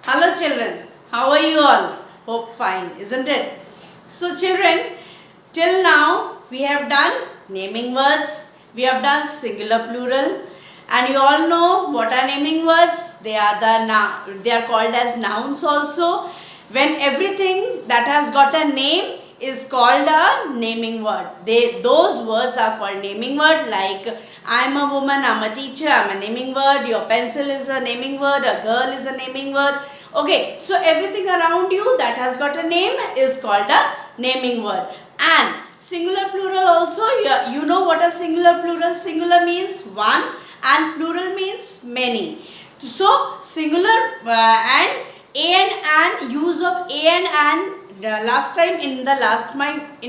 Hello children, how are you all? Hope fine, isn't it? So children, till now we have done naming words, we have done singular plural, and you all know what are naming words. They are called as nouns also. When everything that has got a name is called a naming word. Those words are called naming word, like I am a woman, I am a teacher, I am a naming word, your pencil is a naming word, a girl is a naming word. Okay, so everything around you that has got a name is called a naming word. And singular plural also, you know what a singular plural? Singular means one and plural means many. So singular and use of last time in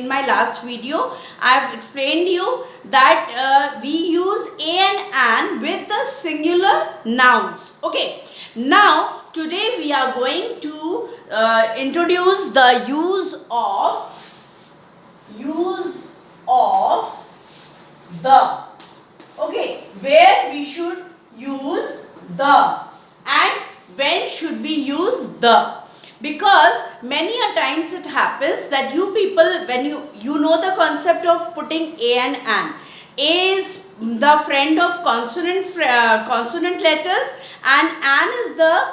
my last video I have explained you that we use and with the singular nouns. Okay, now today we are going to introduce the use of the. Okay, where we should use the and when should we use the. Because many a times it happens that you people, when you know the concept of putting and an. A is the friend of consonant letters and an is the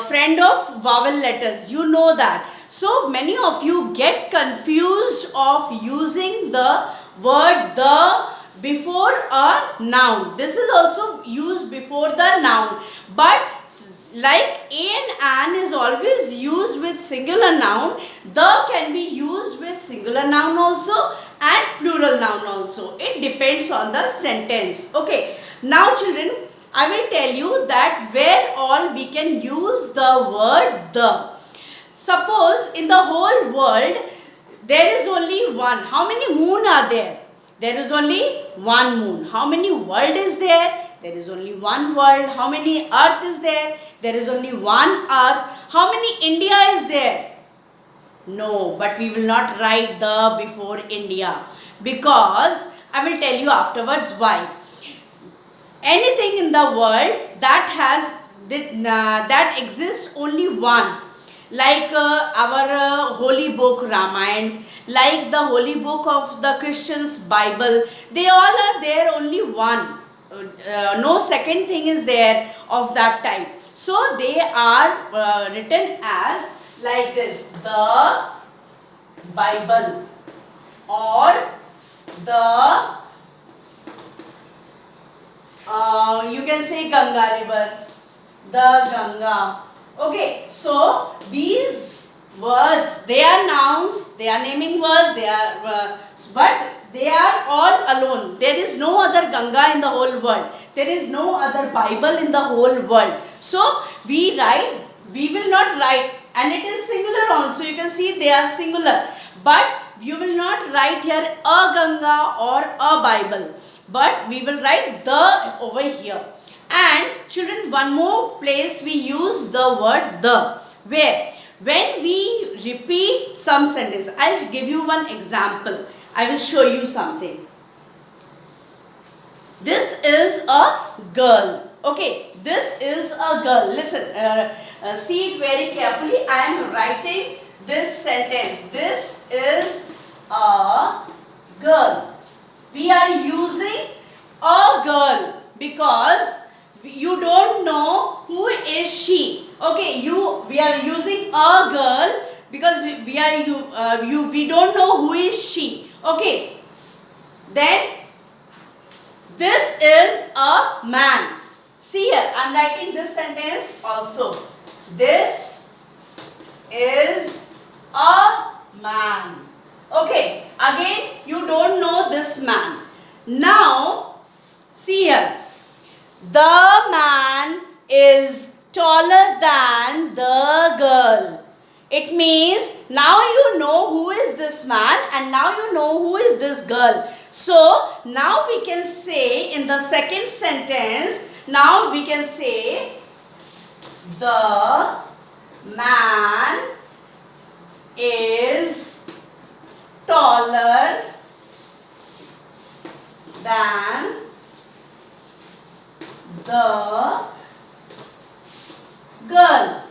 friend of vowel letters. You know that. So many of you get confused of using the word the before a noun. This is also used before the noun, but like an is always used with singular noun, the can be used with singular noun also and plural noun also. It depends on the sentence. Okay, now children, I will tell you that where all we can use the word the. Suppose in the whole world there is only one. How many moon are there? There is only one moon. How many world is there? There is only one world. How many earth is there? There is only one earth. How many India is there? No, but we will not write the before India, because I will tell you afterwards why. Anything in the world that has that exists only one, like our holy book Ramayana, like the holy book of the Christians Bible, they all are there only one. No second thing is there of that type. So they are written as like this: the Bible, or the you can say Ganga river, the Ganga. Okay, so these words, they are nouns, they are naming words, they are but they are all alone. There is no other Ganga in the whole world. There is no other Bible in the whole world. So we will not write, and it is singular also. You can see they are singular, but you will not write here a Ganga or a Bible, but we will write the over here. And children, one more place we use the word the, where when we repeat some sentence. I'll give you one example. I will show you something. This is a girl. Okay, this is a girl. Listen, see it very carefully. I am writing this sentence. This is a girl. We are using a girl because you don't know who is she. Okay, we are using a girl because we don't know who is she. Okay, then this is a man. See here, I am writing this sentence also. This is a man. Okay, again you don't know this man. Now see here, the man is taller than the girl. It means now you know who is this man and now you know who is this girl. So now we can say in the second sentence, now we can say the man is taller than the girl.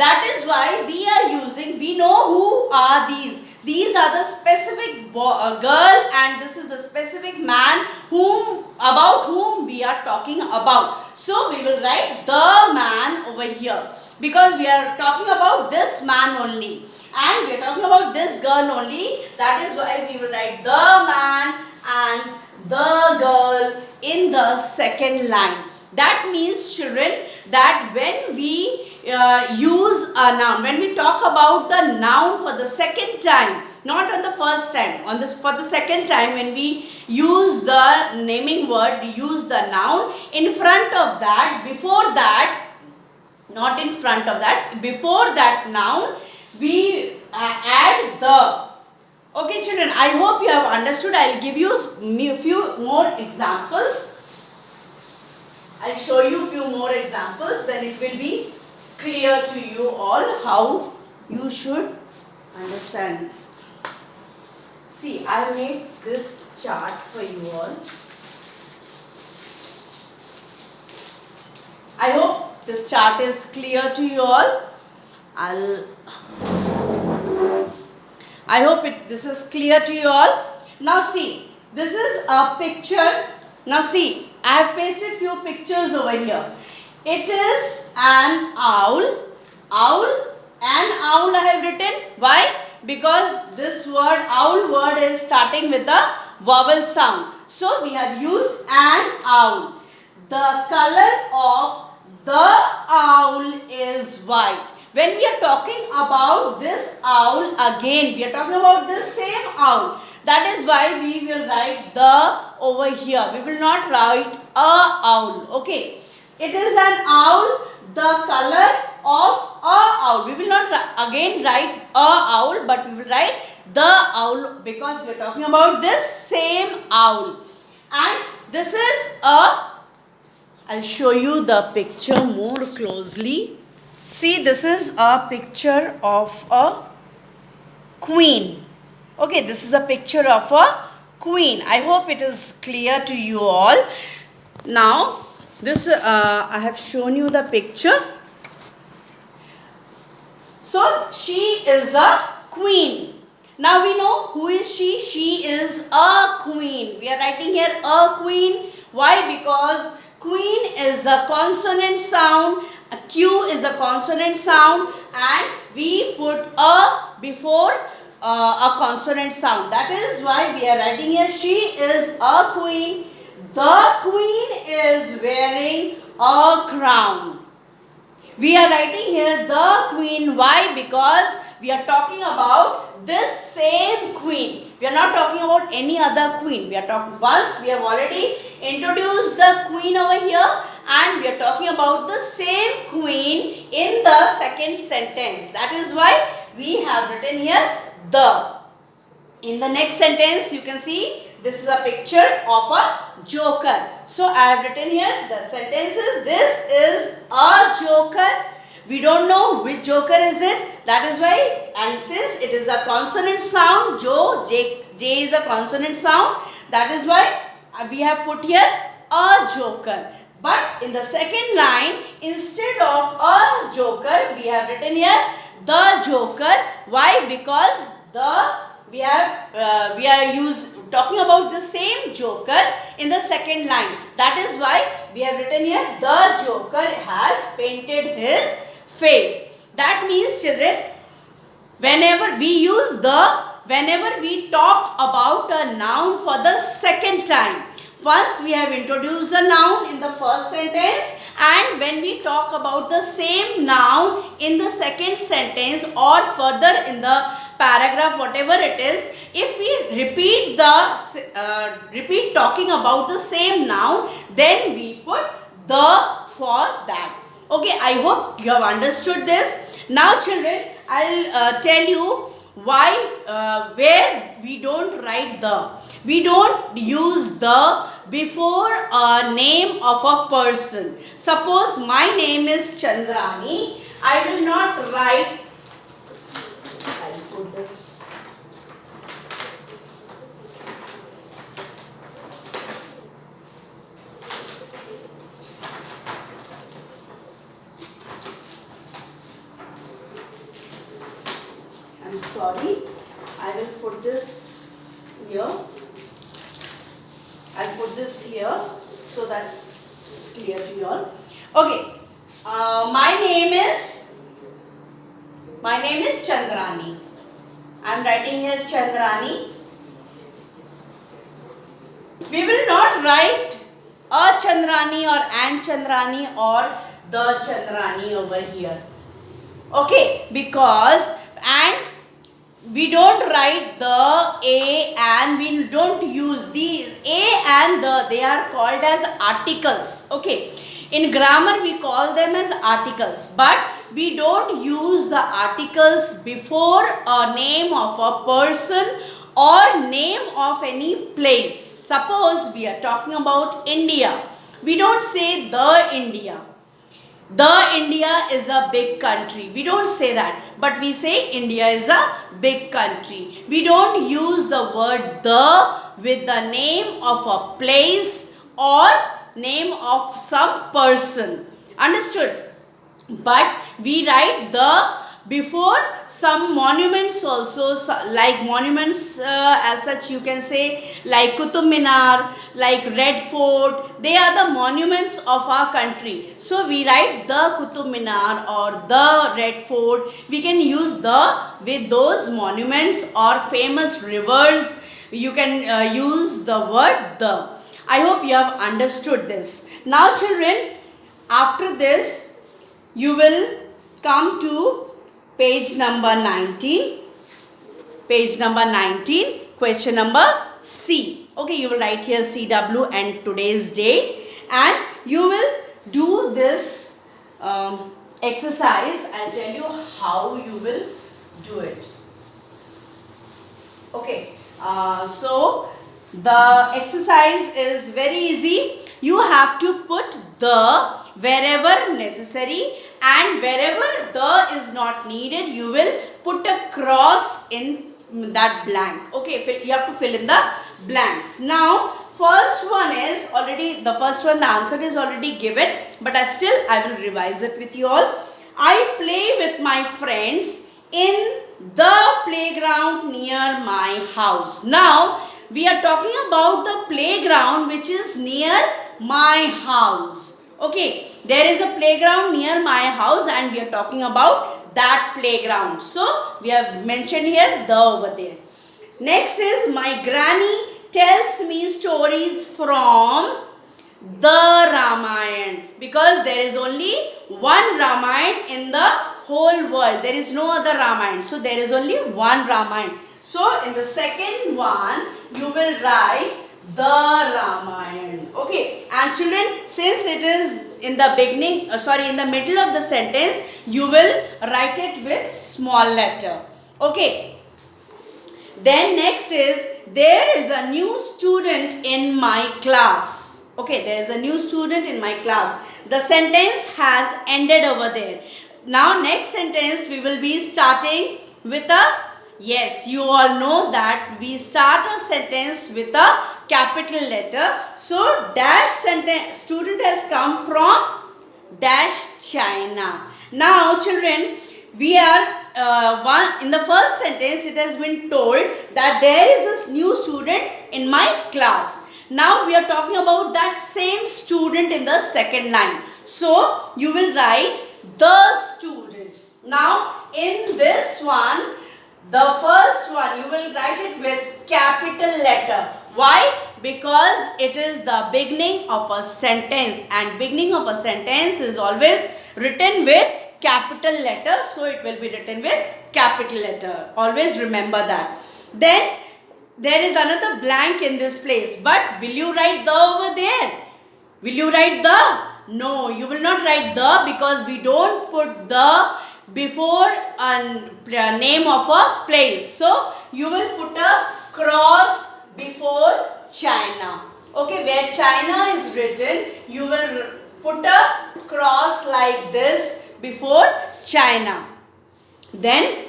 That is why we are using, we know who are these. These are the specific girl and this is the specific man about whom we are talking about. So we will write the man over here because we are talking about this man only and we are talking about this girl only. That is why we will write the man and the girl in the second line. That means, children, that when we use a noun, when we talk about the noun for the second time, not on the first time, for the second time, when we use the naming word, we use the noun, in front of that, before that, not in front of that, before that noun, we add the. Okay, children, I hope you have understood. I will give you a few more examples. I'll show you a few more examples, then it will be clear to you all how you should understand. See, I'll make this chart for you all. I hope this chart is clear to you all. I hope this is clear to you all. Now see, this is a picture. Now see, I have pasted few pictures over here. It is an owl. An owl I have written. Why? Because this word, owl word, is starting with the vowel sound. So we have used an owl. The color of the owl is white. When we are talking about this owl, again we are talking about this same owl. That is why we will write the over here. We will not write a owl. Okay. It is an owl. The color of a owl. We will not again write a owl, but we will write the owl because we are talking about this same owl. And this is a, I'll show you the picture more closely. See, this is a picture of a queen. Okay, this is a picture of a queen. I hope it is clear to you all. Now, this I have shown you the picture. So, she is a queen. Now we know who is she. She is a queen. We are writing here a queen. Why? Because queen is a consonant sound. A Q is a consonant sound and we put a before a consonant sound. That is why we are writing here she is a queen. The queen is wearing a crown. We are writing here the queen. Why? Because we are talking about this same queen. We are not talking about any other queen. We are talking, once we have already introduced the queen over here and we are talking about the same queen in the second sentence. That is why we have written here the. In the next sentence you can see this is a picture of a joker. So I have written here the sentence is this is a joker. We don't know which joker is it. That is why, and since it is a consonant sound, J is a consonant sound. That is why we have put here a joker. But in the second line, instead of a joker, we have written here the joker. Why? Because we are talking about the same joker in the second line. That is why we have written here the joker has painted his face. That means, children, whenever we talk about a noun for the second time, once we have introduced the noun in the first sentence and when we talk about the same noun in the second sentence or further in the paragraph, whatever it is, if we repeat talking about the same noun, then we put the for that. Okay, I hope you have understood this. Now children, I'll tell you why, where we don't write the. We don't use the before a name of a person. Suppose my name is Chandrani. I will not write, I'll put this. sorry. I will put this here. I'll put this here so that it's clear to you all. Okay. My name is Chandrani. I'm writing here Chandrani. We will not write a Chandrani or an Chandrani or the Chandrani over here. Okay, because and we don't write the a and we don't use these a and the, they are called as articles. Okay, in grammar we call them as articles, but we don't use the articles before a name of a person or name of any place. Suppose we are talking about India, we don't say the India. The India is a big country. We don't say that, but we say India is a big country. We don't use the word the with the name of a place or name of some person. Understood? But we write the before some monuments also, like monuments as such you can say, like Qutub Minar, like Red Fort, they are the monuments of our country. So we write the Qutub Minar or the Red Fort. We can use the with those monuments or famous rivers. You can use the word the. I hope you have understood this. Now children, after this you will come to page number 19. Page number 19, question number C. Okay, you will write here CW and today's date, and you will do this exercise. I'll tell you how you will do it. Okay, so the exercise is very easy. You have to put the wherever necessary, and wherever the is not needed, you will put a cross in that blank. Okay, you have to fill in the blanks. Now, first one is already, the first one, the answer is already given, but I will revise it with you all. I play with my friends in the playground near my house. Now, we are talking about the playground which is near my house. Okay, there is a playground near my house and we are talking about that playground. So, we have mentioned here the over there. Next is my granny tells me stories from the Ramayana, because there is only one Ramayana in the whole world. There is no other Ramayana. So, there is only one Ramayana. So, in the second one, you will write the Ramayana. Okay, and children, since it is in the beginning, in the middle of the sentence, you will write it with small letter. Okay. Then next is, there is a new student in my class. Okay, there is a new student in my class. The sentence has ended over there. Now next sentence we will be starting with a, yes, you all know that we start a sentence with a capital letter. So dash sentence, student has come from dash China. Now children, we are in the first sentence it has been told that there is a new student in my class. Now we are talking about that same student in the second line. So you will write the student. Now in this one, the first one you will write it with capital letter. Why? Because it is the beginning of a sentence, and beginning of a sentence is always written with capital letter. So it will be written with capital letter. Always remember that. Then there is another blank in this place. But will you write the over there? Will you write the? No, you will not write the, because we don't put the before a name of a place. So you will put a cross before China. Okay, where China is written, you will put a cross like this before China. Then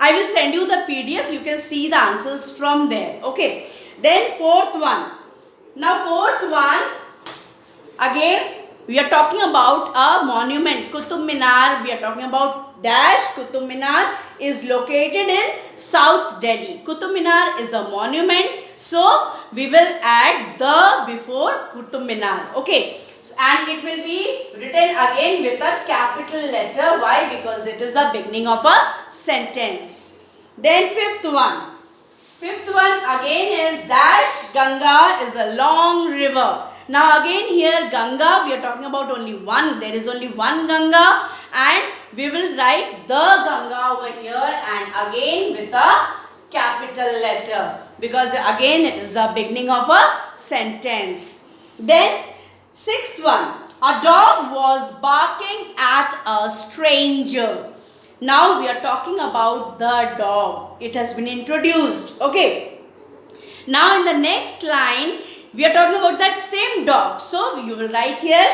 I will send you the PDF. You can see the answers from there. Okay. Then fourth one. Now fourth one, again We are talking about a monument, Qutub Minar. We are talking about dash. Qutub Minar is located in South Delhi. Qutub Minar is a monument. So we will add the before Qutub Minar. Okay. And it will be written again with a capital letter. Why? Because it is the beginning of a sentence. Then fifth one. Fifth one again is dash. Ganga is a long river. Now again here Ganga, we are talking about only one. There is only one Ganga, and we will write the Ganga over here and again with a capital letter, because again it is the beginning of a sentence. Then sixth one, a dog was barking at a stranger. Now we are talking about the dog. It has been introduced. Okay. Now in the next line, we are talking about that same dog. So you will write here,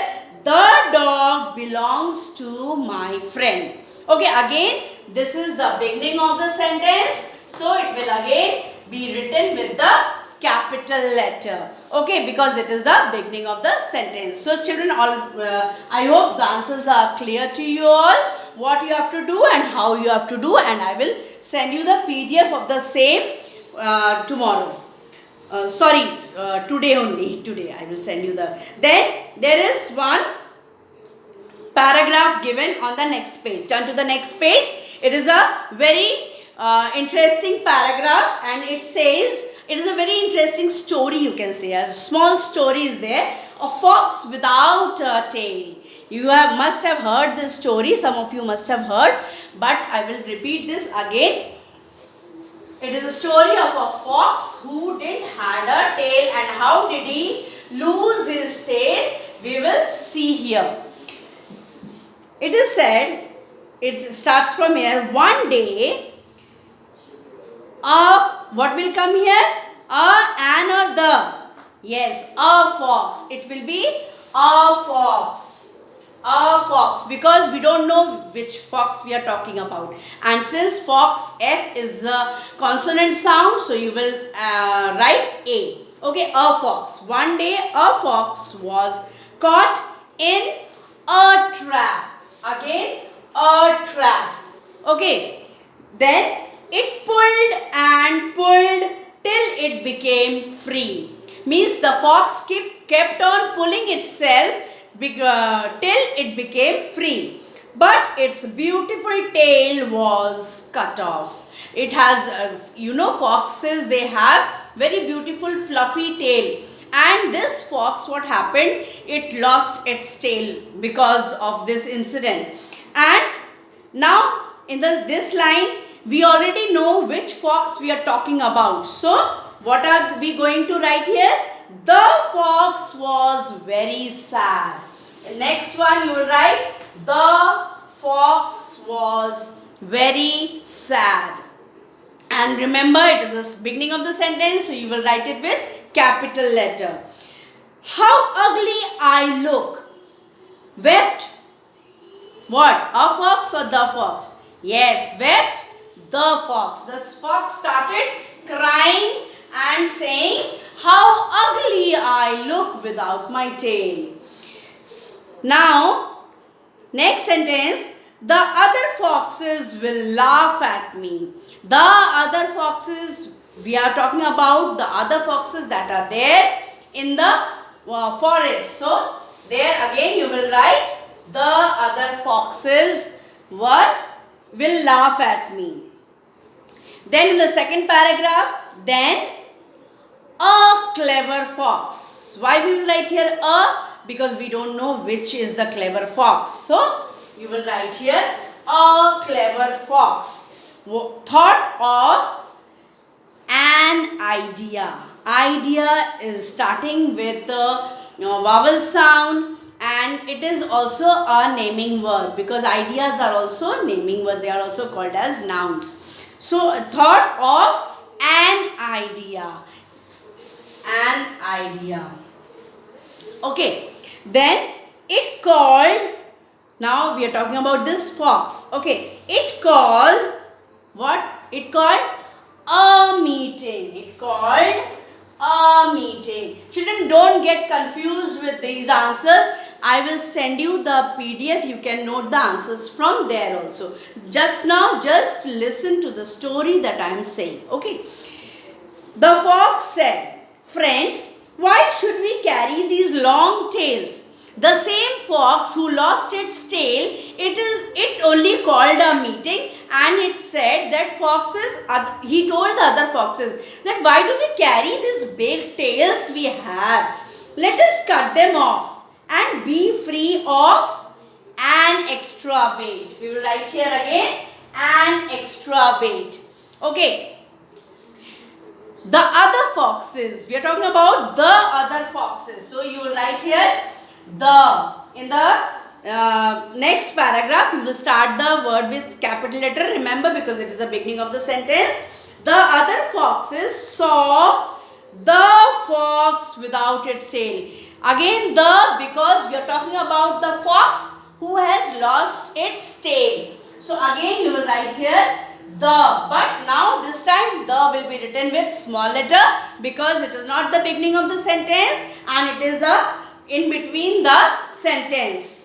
the dog belongs to my friend. Okay, again, this is the beginning of the sentence. So it will again be written with the capital letter. Okay, because it is the beginning of the sentence. So children, I hope the answers are clear to you all. What you have to do and how you have to do, and I will send you the PDF of the same tomorrow. Today only. Today I will send you the. Then there is one paragraph given on the next page. Turn to the next page. It is a very interesting paragraph, and it says, it is a very interesting story, you can say. A small story is there. A fox without a tail. You must have heard this story. Some of you must have heard, but I will repeat this again. It is a story of a fox who didn't have a tail, and how did he lose his tail? We will see here. It is said, it starts from here. One day, what will come here? An or the? Yes, a fox. It will be a fox. A fox, because we don't know which fox we are talking about, and since fox, F is the consonant sound, so you will write A. Okay, a fox. One day a fox was caught in a trap. Again, a trap. Okay, then it pulled and pulled till it became free. Means the fox kept on pulling itself till it became free, but its beautiful tail was cut off. It has, foxes, they have very beautiful fluffy tail, and this fox, what happened, it lost its tail because of this incident. And now in this line, we already know which fox we are talking about. So what are we going to write here? The fox was very sad. Next one you will write, the fox was very sad. And remember, it is the beginning of the sentence, so you will write it with capital letter. How ugly I look. Wept. What? A fox or the fox? Yes, wept the fox. The fox started crying and saying, how ugly I look without my tail. Now, next sentence, the other foxes will laugh at me. The other foxes, we are talking about the other foxes that are there in the forest. So, there again you will write, the other foxes will laugh at me. Then in the second paragraph, then a clever fox. Why we will write here a? Because we don't know which is the clever fox. So, you will write here, a clever fox thought of an idea. Idea is starting with the vowel sound, and it is also a naming word, because ideas are also naming word. They are also called as nouns. So, thought of an idea. An idea. Okay. Then it called, now we are talking about this fox. Okay. It called, what? It called a meeting. It called a meeting. Children, don't get confused with these answers. I will send you the PDF. You can note the answers from there also. Just now, just listen to the story that I am saying. Okay. The fox said, "Friends, why should we carry these long tails? The same fox who lost its tail, it only called a meeting, and it said that he told the other foxes that why do we carry these big tails we have? Let us cut them off and be free of an extra weight." We will write here again, an extra weight. Okay. The other foxes. We are talking about the other foxes. So you will write here the. In the next paragraph, you will start the word with capital letter. Remember, because it is the beginning of the sentence. The other foxes saw the fox without its tail. Again because we are talking about the fox who has lost its tail. So again you will write here the, but now this time the will be written with small letter because it is not the beginning of the sentence and it is the in between the sentence.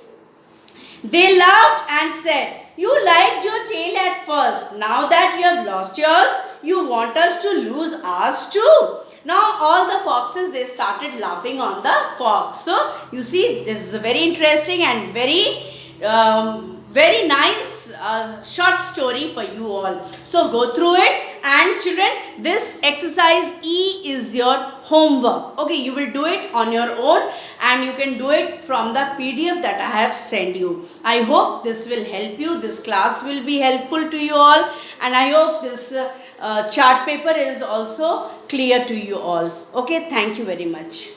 They laughed and said, "You liked your tail at first. Now that you have lost yours, you want us to lose ours too." Now all the foxes, they started laughing on the fox. So you see, this is a very interesting and very nice short story for you all. So go through it, and children, this exercise E is your homework. Okay, you will do it on your own and you can do it from the PDF that I have sent you. I hope this will help you. This class will be helpful to you all, and I hope this chart paper is also clear to you all. Okay, thank you very much.